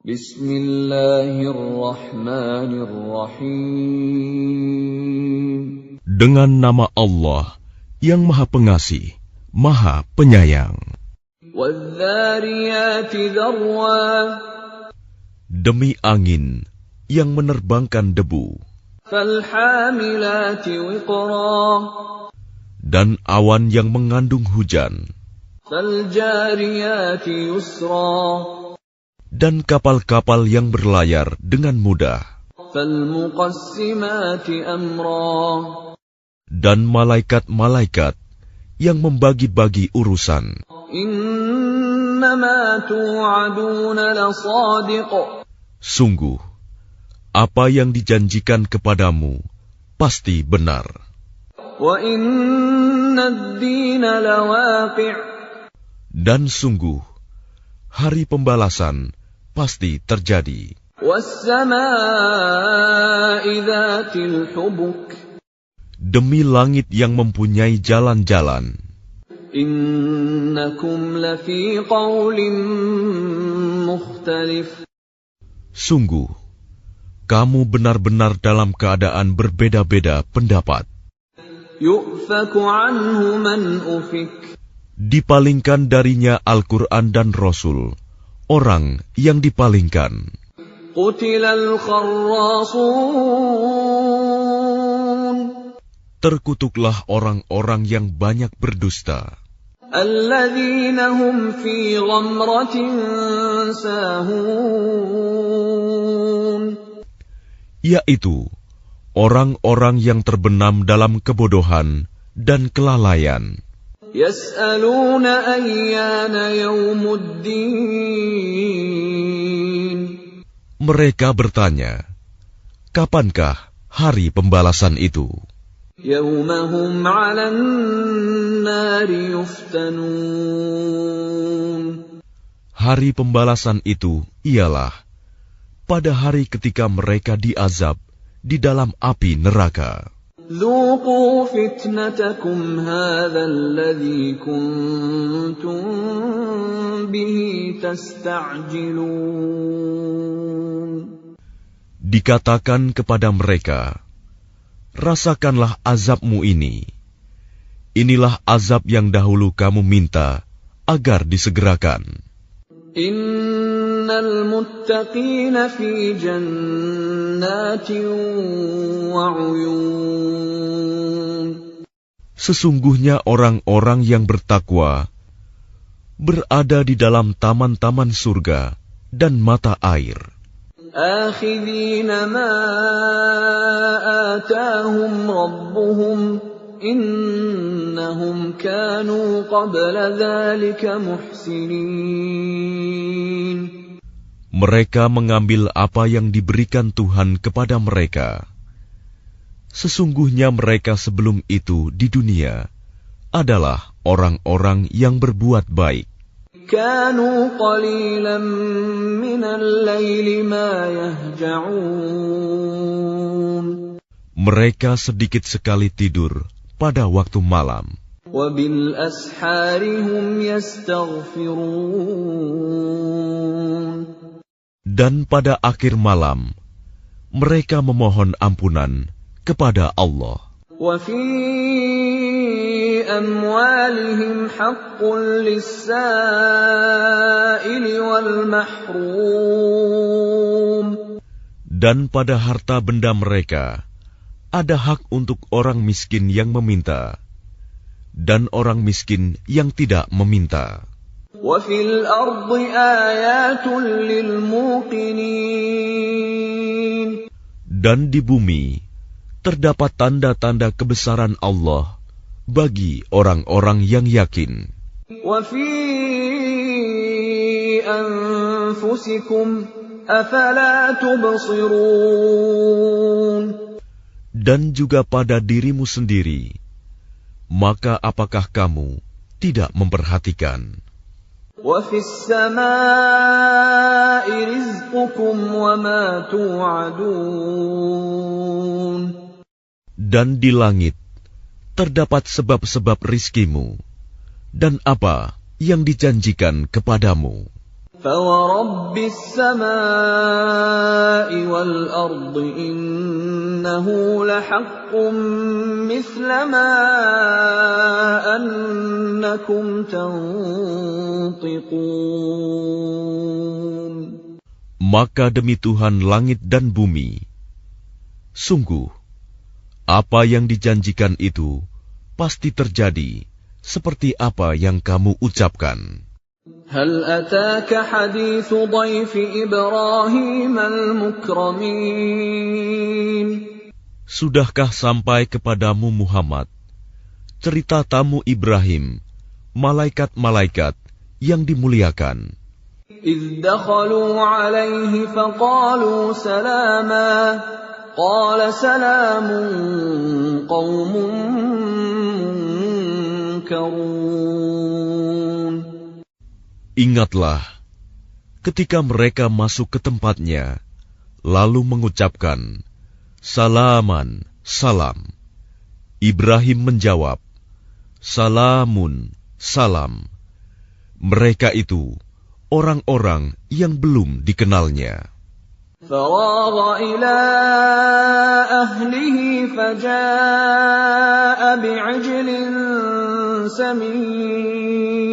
Bismillahirrahmanirrahim. Dengan nama Allah yang Maha Pengasih, Maha Penyayang. Wadh-dhariyati dharwa. Demi angin yang menerbangkan debu. Falhamilati wiqra. Dan awan yang mengandung hujan. Faljariyati yusra. Dan kapal-kapal yang berlayar dengan mudah. Falmuqassimati amra. Dan malaikat-malaikat yang membagi-bagi urusan. Innama tu'aduna lasadiq. Sungguh, apa yang dijanjikan kepadamu pasti benar. Wa inna ad-dina lawaqi'. Dan sungguh, hari pembalasan pasti terjadi. Was-samaa'i dhatil hubuk. Demi langit yang mempunyai jalan-jalan. Innakum lafi qawlin mukhtalif. Sungguh, kamu benar-benar dalam keadaan berbeda-beda pendapat. Yu'faku anhu man ufik. Dipalingkan darinya Al-Quran dan Rasul, orang yang dipalingkan. Qutilal kharrasun. Terkutuklah orang-orang yang banyak berdusta. Alladzina hum fi ghamratin sahun. Yaitu orang-orang yang terbenam dalam kebodohan dan kelalaian. Yas'aluna ayyana yawmuddin. Mereka bertanya, kapankah hari pembalasan itu? Yawmahum 'alan nari yuftanun. Hari pembalasan itu ialah pada hari ketika mereka diazab di dalam api neraka. Dhuqu fitnatakum hadha alladhi kuntum bihi tasta'jilun. Dikatakan kepada mereka, rasakanlah azabmu ini. Inilah azab yang dahulu kamu minta agar disegerakan. Innal muttaqina fi jannatin wa 'uyun. Sesungguhnya orang-orang yang bertakwa berada di dalam taman-taman surga dan mata air. Akhidhina ma atahum rabbuhum innahum kanu qabla dhalika muhsinin. Mereka mengambil apa yang diberikan Tuhan kepada mereka. Sesungguhnya mereka sebelum itu di dunia adalah orang-orang yang berbuat baik. Kanu qalilan minal laili ma yahja'un. Mereka sedikit sekali tidur pada waktu malam. Wa bil ashari hum yastaghfirun. Dan pada akhir malam, mereka memohon ampunan kepada Allah. Wa fi amwalihim haqqun lis-sa'ili wal mahrum. Dan pada harta benda mereka, ada hak untuk orang miskin yang meminta, dan orang miskin yang tidak meminta. Wa fil ardi ayatun lil muqinin. Dan di bumi terdapat tanda-tanda kebesaran Allah bagi orang-orang yang yakin. Wa fi anfusikum afala tubsirun. Dan juga pada dirimu sendiri, maka apakah kamu tidak memperhatikan? Wa fis samaa'i rizqukum wa ma tu'adun. Dan di langit terdapat sebab-sebab rizkimu dan apa yang dijanjikan kepadamu. فورب السماء والأرض إنه لحق مثل ما أنكم تنطقون. Maka demi Tuhan langit dan bumi, sungguh, apa yang dijanjikan itu pasti terjadi seperti apa yang kamu ucapkan. هل أتاك حديث ضيف إبراهيم المكرمين. Sudahkah sampai kepadamu Muhammad cerita tamu Ibrahim, malaikat-malaikat yang dimuliakan? إذ دخلوا عليه فقالوا سلاما قال سلام قوم منكرون. Ingatlah ketika mereka masuk ke tempatnya, lalu mengucapkan, Salaman, salam. Ibrahim menjawab, Salamun, salam. Mereka itu orang-orang yang belum dikenalnya. فراغ إلى أهله فجاء بعجل سمين.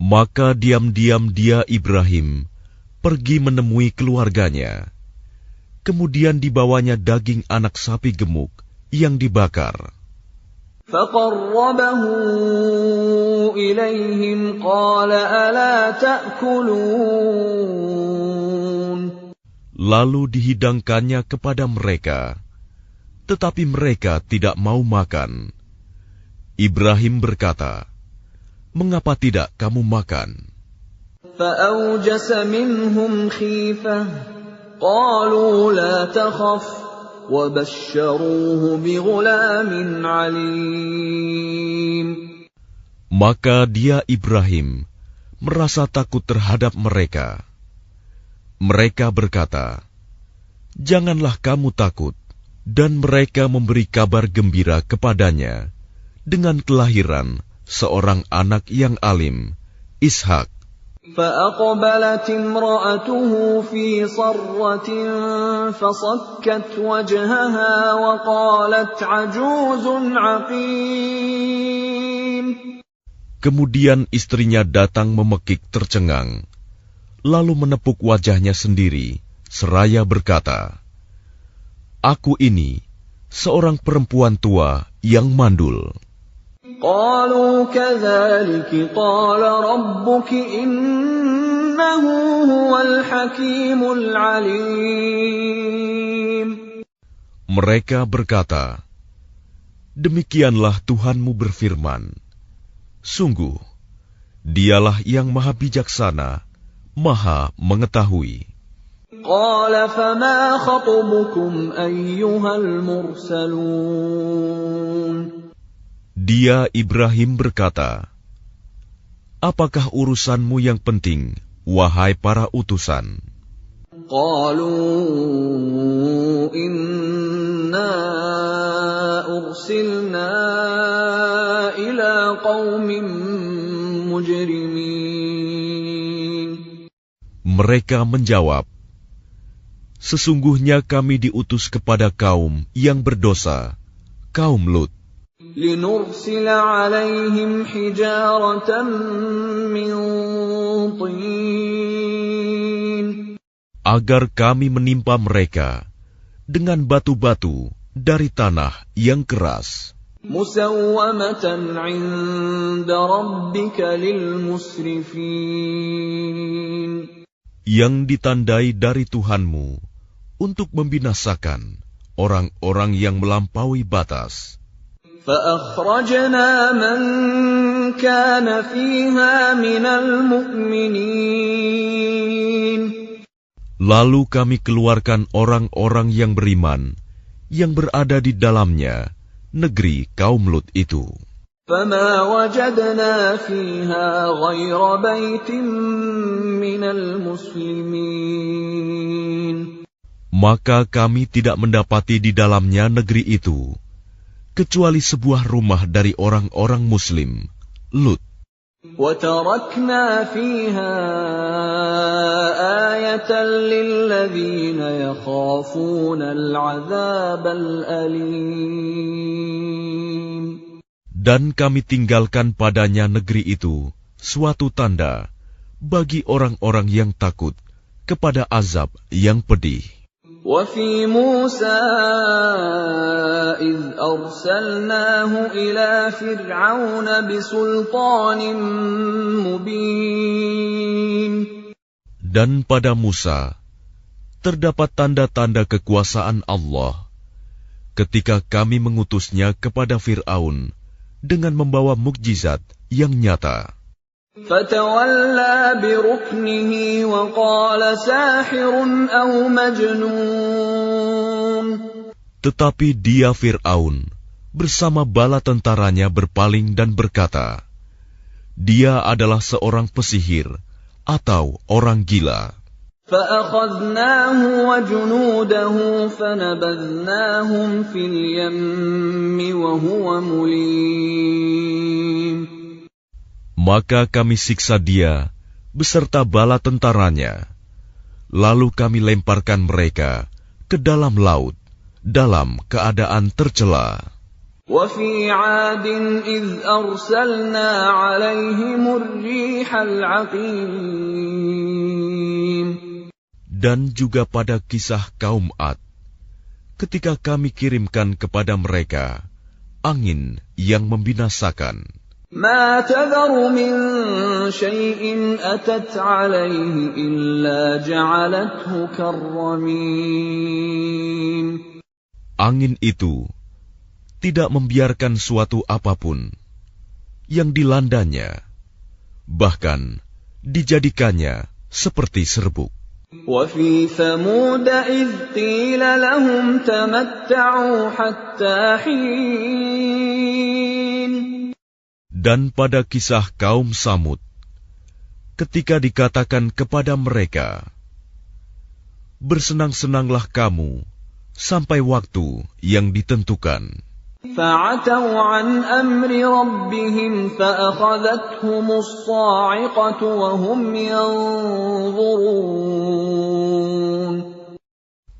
Maka diam-diam dia Ibrahim pergi menemui keluarganya. Kemudian dibawanya daging anak sapi gemuk yang dibakar. فقربه إليهم قال ألا تأكلون. Lalu dihidangkannya kepada mereka, tetapi mereka tidak mau makan. Ibrahim berkata, Mengapa tidak kamu makan? فأوجس منهم خيفة قالوا لا تخف وبشروه بغلام عليم. Maka dia Ibrahim merasa takut terhadap mereka. Mereka berkata, Janganlah kamu takut, dan mereka memberi kabar gembira kepadanya dengan kelahiran seorang anak yang alim, Ishak. فأقبلت امرأته في صرة فصكت وجهها وقالت عجوز عقيم. Kemudian istrinya datang memekik tercengang, lalu menepuk wajahnya sendiri, seraya berkata, Aku ini seorang perempuan tua yang mandul. قالوا كذلك قال ربك إنه هو الحكيم العليم. Mereka berkata, Demikianlah Tuhanmu berfirman, Sungguh, Dialah yang maha bijaksana, maha mengetahui. قال فما خطبكم أيها المرسلون. Dia Ibrahim berkata, Apakah urusanmu yang penting, wahai para utusan? قالوا إنا أرسلنا إلى قوم مجرمين. Mereka menjawab, Sesungguhnya kami diutus kepada kaum yang berdosa, kaum Lut. لنرسل عليهم حجارة من طين. Agar kami menimpa mereka dengan batu-batu dari tanah yang keras. مسومة عند ربك للمسرفين. Yang ditandai dari Tuhanmu untuk membinasakan orang-orang yang melampaui batas. فأخرجنا من كان فيها من المؤمنين. Lalu kami keluarkan orang-orang yang beriman yang berada di dalamnya, negeri kaum Lut itu. فما وجدنا فيها غير بيت من المسلمين. Maka kami tidak mendapati di dalamnya negeri itu kecuali sebuah rumah dari orang-orang Muslim, Lut. وَتَرَكْنَا فِيهَا آيَةً لِّلَّذِينَ يَخَافُونَ الْعَذَابَ الْأَلِيمَ. Dan kami tinggalkan padanya negeri itu suatu tanda bagi orang-orang yang takut kepada azab yang pedih. وَفِي مُوسَىٰ إِذْ أَرْسَلْنَاهُ إِلَىٰ فِرْعَوْنَ بِسُلْطَانٍ مُّبِينٍ. Dan pada Musa terdapat tanda-tanda kekuasaan Allah ketika kami mengutusnya kepada Fir'aun dengan membawa mukjizat yang nyata. فَتَوَلَّىٰ بِرُكْنِهِ وَقَالَ سَاحِرٌ أَوْ مَجْنُونٌ. Tetapi dia Fir'aun bersama bala tentaranya berpaling dan berkata, dia adalah seorang pesihir atau orang gila. فَأَخَذْنَاهُ وَجُنُودَهُ فَنَبَذْنَاهُمْ فِي الْيَمِّ وَهُوَ مُلِيمٌ. Maka kami siksa dia beserta bala tentaranya, lalu kami lemparkan mereka ke dalam laut dalam keadaan tercela. وَفِي عَادٍ إِذْ أَرْسَلْنَا عَلَيْهِمُ الرِّيحَ الْعَقِيمَ. Dan juga pada kisah kaum Ad, ketika kami kirimkan kepada mereka angin yang membinasakan. مَا تَذَرُ مِن شَيْءٍ أَتَتْ عَلَيْهِ إِلَّا جَعَلَتْهُ كَالرَّمِيمِ. Angin itu tidak membiarkan suatu apapun yang dilandanya, bahkan dijadikannya seperti serbuk. وَفِي ثَمُودَ إِذْ قِيلَ لَهُمْ تَمَتَّعُوا حَتَّىٰ حِينٍ. Dan pada kisah kaum Samud, ketika dikatakan kepada mereka, bersenang-senanglah kamu sampai waktu yang ditentukan. فَعَتَوْا عَنْ أَمْرِ رَبِّهِمْ فَأَخَذَتْهُمُ الصَّاعِقَةُ وَهُمْ يَنظُرُونَ.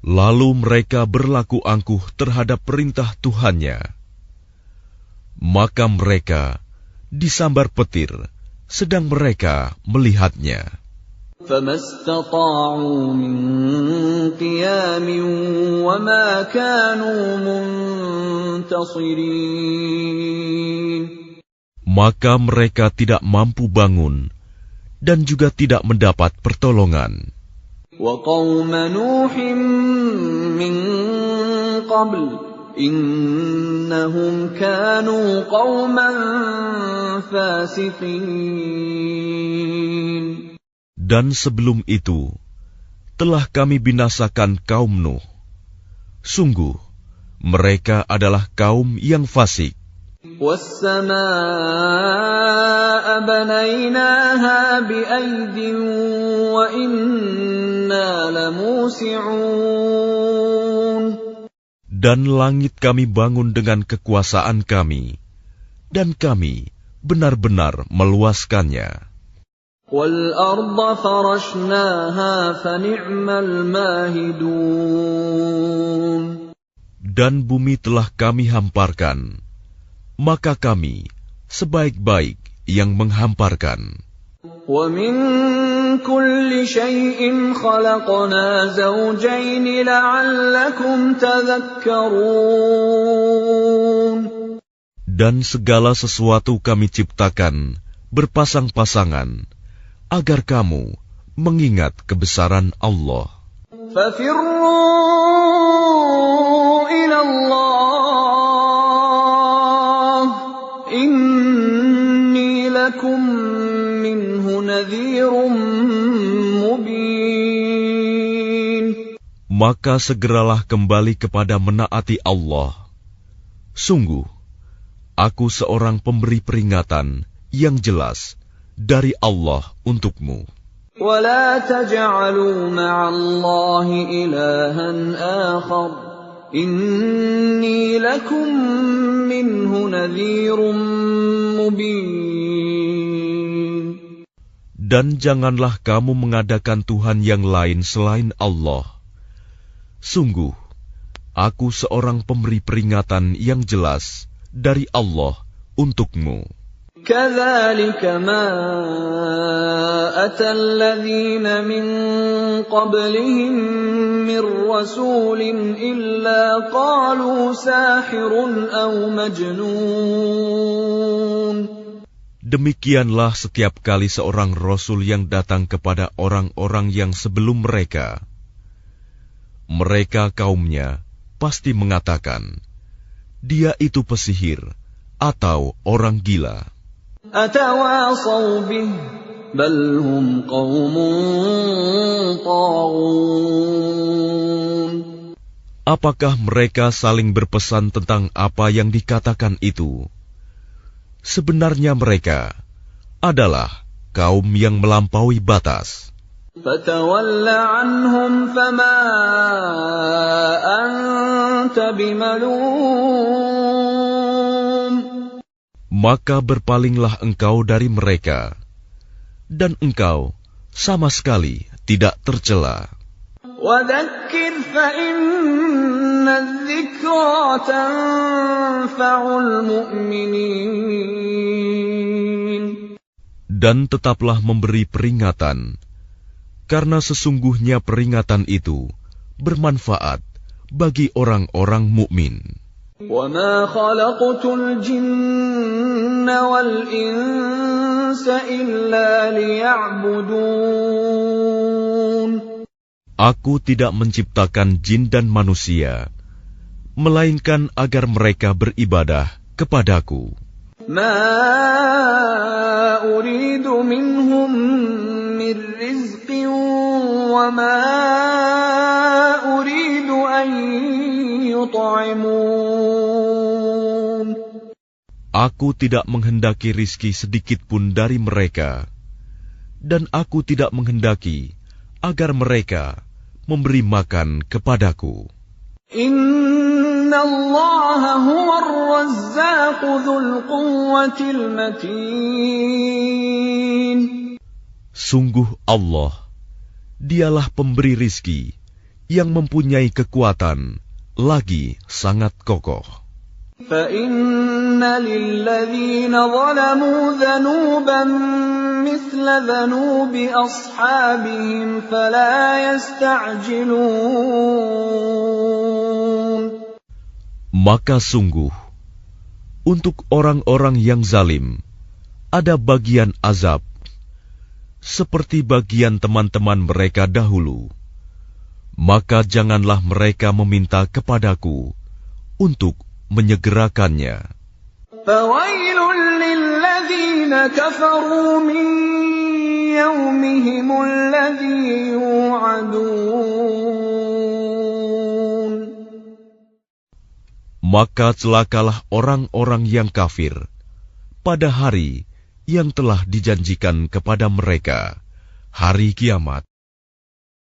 Lalu mereka berlaku angkuh terhadap perintah Tuhannya. Maka mereka disambar petir sedang mereka melihatnya. فَمَا اسْتَطَاعُوا مِنْ قِيَامٍ وَمَا كَانُوا مُنْتَصِرِينَ. Maka mereka tidak mampu bangun dan juga tidak mendapat pertolongan. وَقَوْمَ نُوحٍ مِّن قَبْلُ إِنَّهُمْ كَانُوا قَوْمًا فَاسِقِينَ. Dan sebelum itu, telah kami binasakan kaum Nuh. Sungguh, mereka adalah kaum yang fasik. وَالسَّمَاءَ بَنَيْنَاهَا بِأَيْدٍ وَإِنَّا لَمُوسِعُونَ. Dan langit kami bangun dengan kekuasaan kami, dan kami benar-benar meluaskannya. وَالْأَرْضَ فَرَشْنَاهَا فَنِعْمَ الْمَاهِدُونَ. Dan bumi telah kami hamparkan, maka kami sebaik-baik yang menghamparkan. وَمِن كُلِّ شَيْءٍ خَلَقْنَا زَوْجَيْنِ لَعَلَّكُمْ تَذَكَّرُونَ. Dan segala sesuatu kami ciptakan berpasang-pasangan, agar kamu mengingat kebesaran Allah. فَفِرُّوا إِلَى اللَّهِ إِنِّي لَكُمْ مِنْهُ نَذِيرٌ مُبِينٌ. Maka segeralah kembali kepada menaati Allah. Sungguh, aku seorang pemberi peringatan yang jelas dari Allah untukmu. وَلَا تَجْعَلُوا مَعَ اللَّهِ إِلَٰهًا آخَرَ إِنِّي لَكُمْ مِنْهُ نَذِيرٌ مُبِينٌ. Dan janganlah kamu mengadakan Tuhan yang lain selain Allah. Sungguh, aku seorang pemberi peringatan yang jelas dari Allah untukmu. كَذَلِكَ مَا أَتَى الَّذِينَ مِن قَبْلِهِم مِّن رَّسُولٍ إِلَّا قَالُوا سَاحِرٌ أَوْ مَجْنُونٌ. Demikianlah setiap kali seorang rasul yang datang kepada orang-orang yang sebelum mereka. Mereka kaumnya pasti mengatakan, dia itu pesihir atau orang gila. أَتَوَاصَوْا بِهِ بَلْ هُمْ قَوْمٌ طَاغُونَ. Apakah mereka saling berpesan tentang apa yang dikatakan itu? Sebenarnya mereka adalah kaum yang melampaui batas. فَتَوَلَّ عَنْهُمْ فَمَا أَنْتَ بِمَلُومٍ. Maka berpalinglah engkau dari mereka, dan engkau sama sekali tidak tercela. وَذَكِّرْ فَإِنَّ الذِّكْرَى تَنفَعُ الْمُؤْمِنِينَ. Dan tetaplah memberi peringatan, karena sesungguhnya peringatan itu bermanfaat bagi orang-orang mukmin. وَمَا خَلَقْتُ الْجِنَّ وَالْإِنسَ إِلَّا لِيَعْبُدُونَ. Aku tidak menciptakan jin dan manusia, melainkan agar mereka beribadah kepadaku. مَا أُرِيدُ مِنْهُمْ مِنْ رِزْقٍ وَمَا أُرِيدُ أَنْ يُطْعِمُونَ. Aku tidak menghendaki rizki sedikit pun dari mereka, dan aku tidak menghendaki agar mereka memberi makan kepadaku. Inna Allah huwa ar-razzaq dzul quwwatil matin. Sungguh Allah, dialah pemberi rizki yang mempunyai kekuatan lagi sangat kokoh. فَإِنَّ لِلَّذِينَ ظَلَمُوا ذَنُوبًا مِثْلَ ذَنُوبِ أَصْحَابِهِمْ فَلَا يَسْتَعْجِلُونَ. Maka sungguh, untuk orang-orang yang zalim, ada bagian azab, seperti bagian teman-teman mereka dahulu. Maka janganlah mereka meminta kepadaku untuk menyegerakannya. فَوَيْلٌ لِلَّذِينَ كَفَرُوا مِنْ يَوْمِهِمُ الَّذِي يُوعَدُونَ. Maka celakalah orang-orang yang kafir pada hari yang telah dijanjikan kepada mereka, hari kiamat.